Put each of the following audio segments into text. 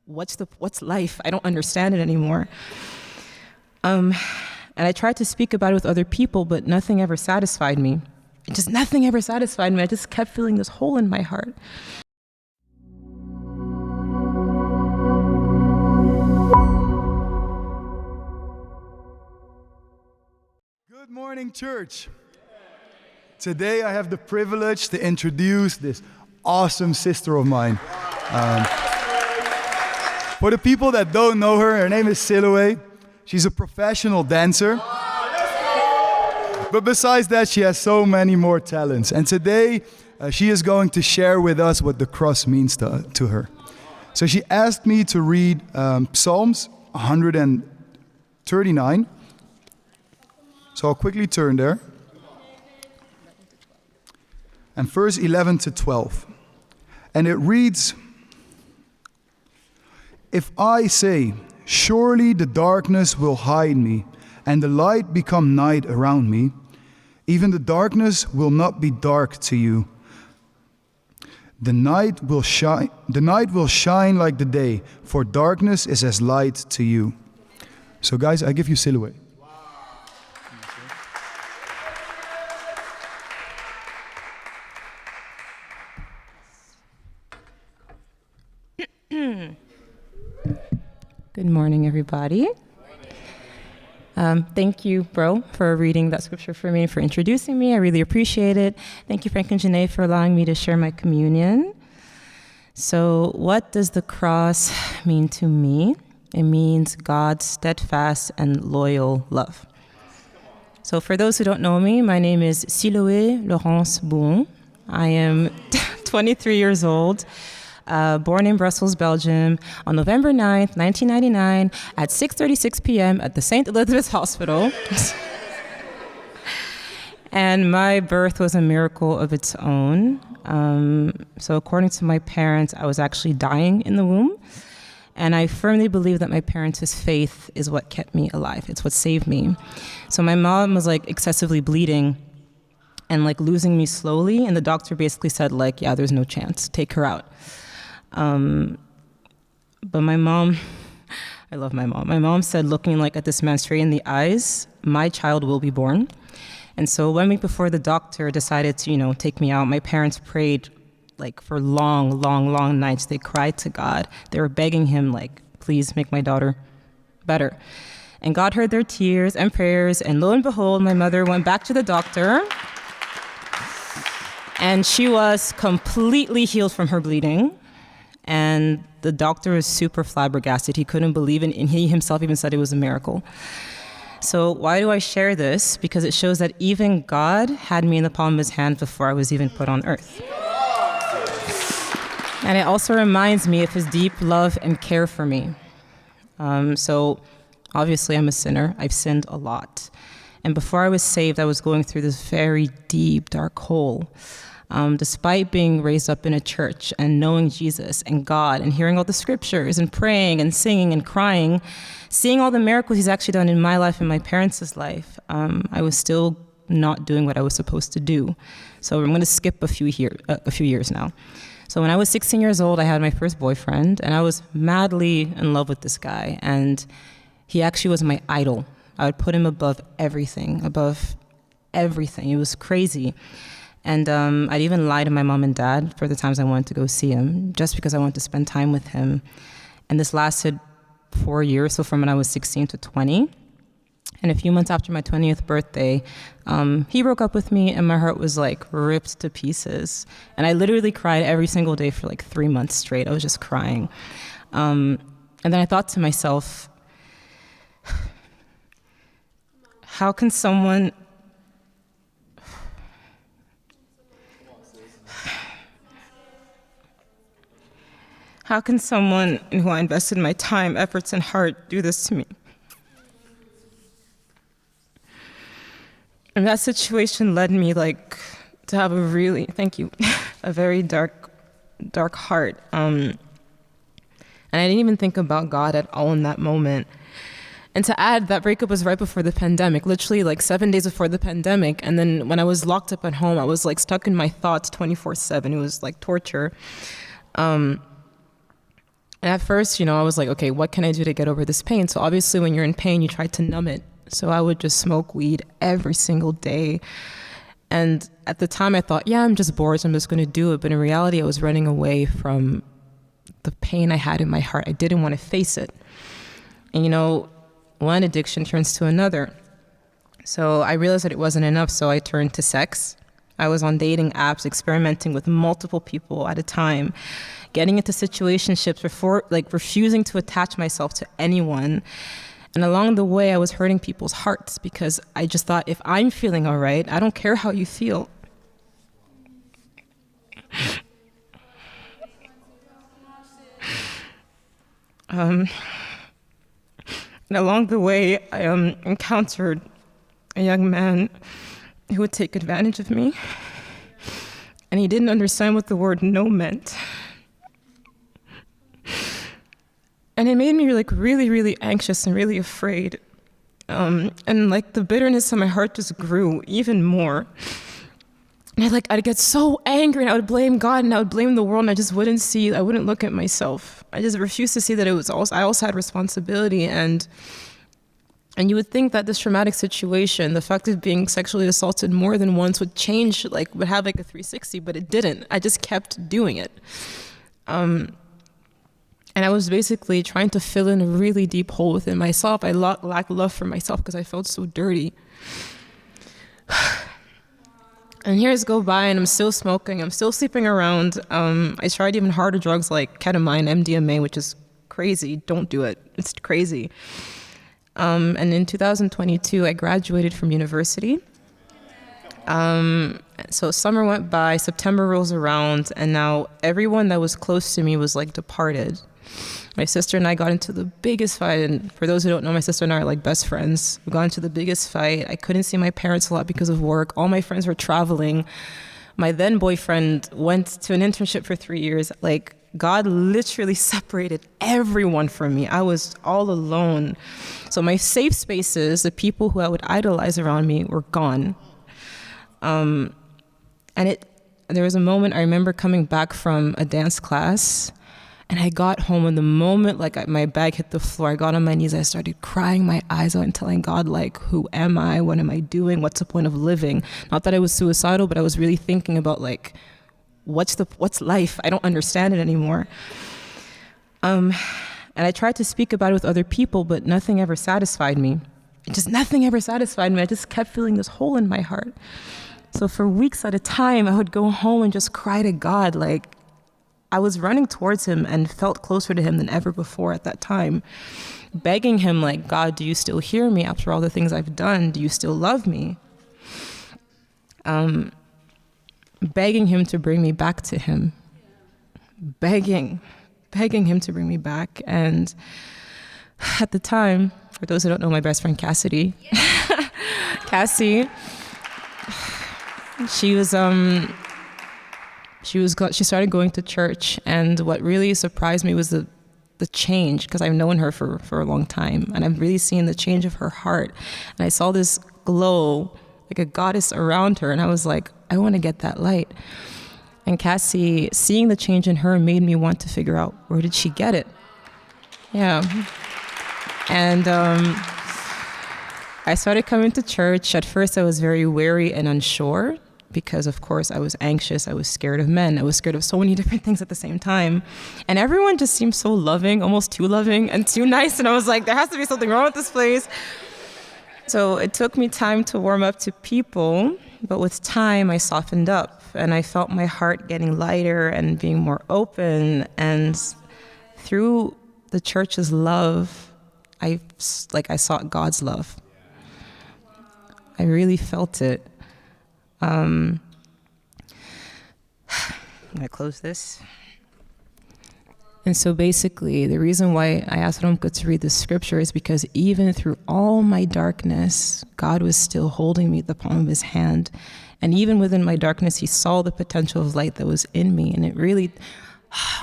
what's life? I don't understand it anymore. And I tried to speak about it with other people, but nothing ever satisfied me. Nothing ever satisfied me. I just kept feeling this hole in my heart. Good morning, church. Today I have the privilege to introduce this awesome sister of mine. For the people that don't know her, her name is Siloe. She's a professional dancer. But besides that, she has so many more talents. And today, she is going to share with us what the cross means to her. So she asked me to read Psalms 139. So I'll quickly turn there. And verse 11 to 12. And it reads, "If I say, surely the darkness will hide me, and the light become night around me, even the darkness will not be dark to you. The night will shine like the day, for darkness is as light to you." So guys, I give you Siloe. Good morning, everybody. Thank you, bro, for reading that scripture for me and for introducing me. I really appreciate it. Thank you, Frank and Janae, for allowing me to share my communion. So what does the cross mean to me? It means God's steadfast and loyal love. So for those who don't know me, my name is Siloe Laurence Bouon. I am 23 years old. Born in Brussels, Belgium, on November 9th, 1999, at 6:36 p.m. at the St. Elizabeth's Hospital. And my birth was a miracle of its own. So according to my parents, I was actually dying in the womb. And I firmly believe that my parents' faith is what kept me alive. It's what saved me. So my mom was excessively bleeding and losing me slowly. And the doctor basically said yeah, there's no chance, take her out. But my mom, I love my mom. My mom said, looking at this man straight in the eyes, my child will be born. And so 1 week before the doctor decided to, take me out, my parents prayed for long, long, long nights. They cried to God. They were begging him, please make my daughter better. And God heard their tears and prayers. And lo and behold, my mother went back to the doctor. And she was completely healed from her bleeding. And the doctor was super flabbergasted. He couldn't believe it, and he himself even said it was a miracle. So why do I share this? Because it shows that even God had me in the palm of his hand before I was even put on earth. And it also reminds me of his deep love and care for me. So obviously I'm a sinner. I've sinned a lot. And before I was saved, I was going through this very deep, dark hole. Despite being raised up in a church and knowing Jesus and God and hearing all the scriptures and praying and singing and crying, seeing all the miracles he's actually done in my life and my parents' life, I was still not doing what I was supposed to do. So I'm going to skip a few years now. So when I was 16 years old, I had my first boyfriend, and I was madly in love with this guy. And he actually was my idol. I would put him above everything. It was crazy. And I'd even lie to my mom and dad for the times I wanted to go see him, just because I wanted to spend time with him. And this lasted 4 years, so from when I was 16 to 20. And a few months after my 20th birthday, he broke up with me, and my heart was ripped to pieces. And I literally cried every single day for 3 months straight. I was just crying. And then I thought to myself, how can someone in who I invested my time, efforts, and heart do this to me? And that situation led me to have a very dark heart. And I didn't even think about God at all in that moment. And to add, that breakup was right before the pandemic, literally 7 days before the pandemic. And then when I was locked up at home, I was stuck in my thoughts 24/7. It was torture. And And at first, I was like, okay, what can I do to get over this pain? So obviously when you're in pain, you try to numb it. So I would just smoke weed every single day. And at the time I thought, yeah, I'm just bored, so I'm just going to do it. But in reality, I was running away from the pain I had in my heart. I didn't want to face it. And one addiction turns to another. So I realized that it wasn't enough, so I turned to sex. I was on dating apps, experimenting with multiple people at a time, getting into situationships, refusing to attach myself to anyone. And along the way, I was hurting people's hearts because I just thought, if I'm feeling all right, I don't care how you feel. And along the way, I encountered a young man who would take advantage of me. And he didn't understand what the word no meant. And it made me really, really anxious and really afraid. And the bitterness in my heart just grew even more. And I'd get so angry, and I would blame God and I would blame the world, and I wouldn't look at myself. I just refused to see that I also had responsibility. And you would think that this traumatic situation, the fact of being sexually assaulted more than once, would change, would have a 360, but it didn't. I just kept doing it. And I was basically trying to fill in a really deep hole within myself. I lacked love for myself because I felt so dirty. And years go by and I'm still smoking, I'm still sleeping around. I tried even harder drugs like ketamine, MDMA, which is crazy. Don't do it. It's crazy. And in 2022, I graduated from university. So summer went by, September rolls around, and now everyone that was close to me was departed. My sister and I got into the biggest fight, and for those who don't know, my sister and I are best friends. We got into the biggest fight. I couldn't see my parents a lot because of work. All my friends were traveling. My then boyfriend went to an internship for 3 years. God literally separated everyone from me. I was all alone. So my safe spaces, the people who I would idolize around me, were gone. And there was a moment I remember coming back from a dance class, and I got home, and the moment my bag hit the floor, I got on my knees, I started crying my eyes out and telling God, who am I? What am I doing? What's the point of living? Not that I was suicidal, but I was really thinking about what's life? I don't understand it anymore. And I tried to speak about it with other people, but nothing ever satisfied me. Nothing ever satisfied me. I just kept feeling this hole in my heart. So for weeks at a time, I would go home and just cry to God. I was running towards him and felt closer to him than ever before at that time, begging him, God, do you still hear me after all the things I've done? Do you still love me? Begging him to bring me back to him. Begging him to bring me back. And at the time, for those who don't know, my best friend Cassie, she started going to church, and what really surprised me was the change, because I've known her for a long time, and I've really seen the change of her heart. And I saw this glow, like a goddess around her, and I was like, I want to get that light. And Cassie, seeing the change in her, made me want to figure out, where did she get it? Yeah. And I started coming to church. At first, I was very wary and unsure, because of course I was anxious, I was scared of men, I was scared of so many different things at the same time. And everyone just seemed so loving, almost too loving and too nice, and I was like, there has to be something wrong with this place. So it took me time to warm up to people, but with time I softened up, and I felt my heart getting lighter and being more open. And through the church's love, I sought God's love. I really felt it. I'm gonna close this. And so basically, the reason why I asked Romka to read the scripture is because even through all my darkness, God was still holding me at the palm of his hand. And even within my darkness, he saw the potential of light that was in me. And it really,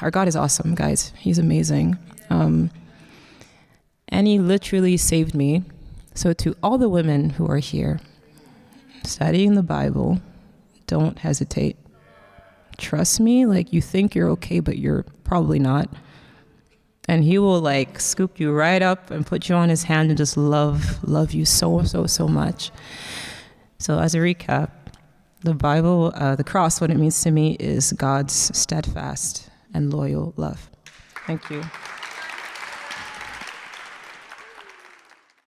our God is awesome, guys. He's amazing. And he literally saved me. So to all the women who are here, studying the Bible, don't hesitate. Trust me, like you think you're okay, but you're probably not. And he will like scoop you right up and put you on his hand and just love you so much. So as a recap, the Bible, the cross, what it means to me is God's steadfast and loyal love. Thank you.